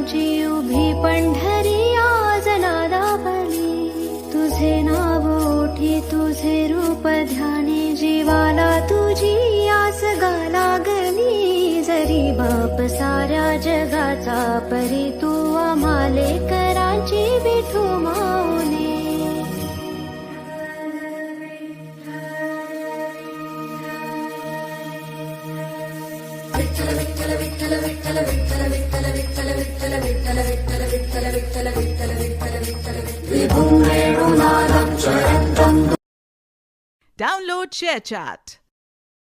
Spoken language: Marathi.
विठ्ठलांची उभी पंढरी आज नादावली. तुझे नाव ओठी तुझे रूप ध्यानी जीवाला तुझी आस गा लागली. जरी बाप साऱ्या जगाचा परी तू आम्हाले करांची विठू माऊली. Download ShareChat.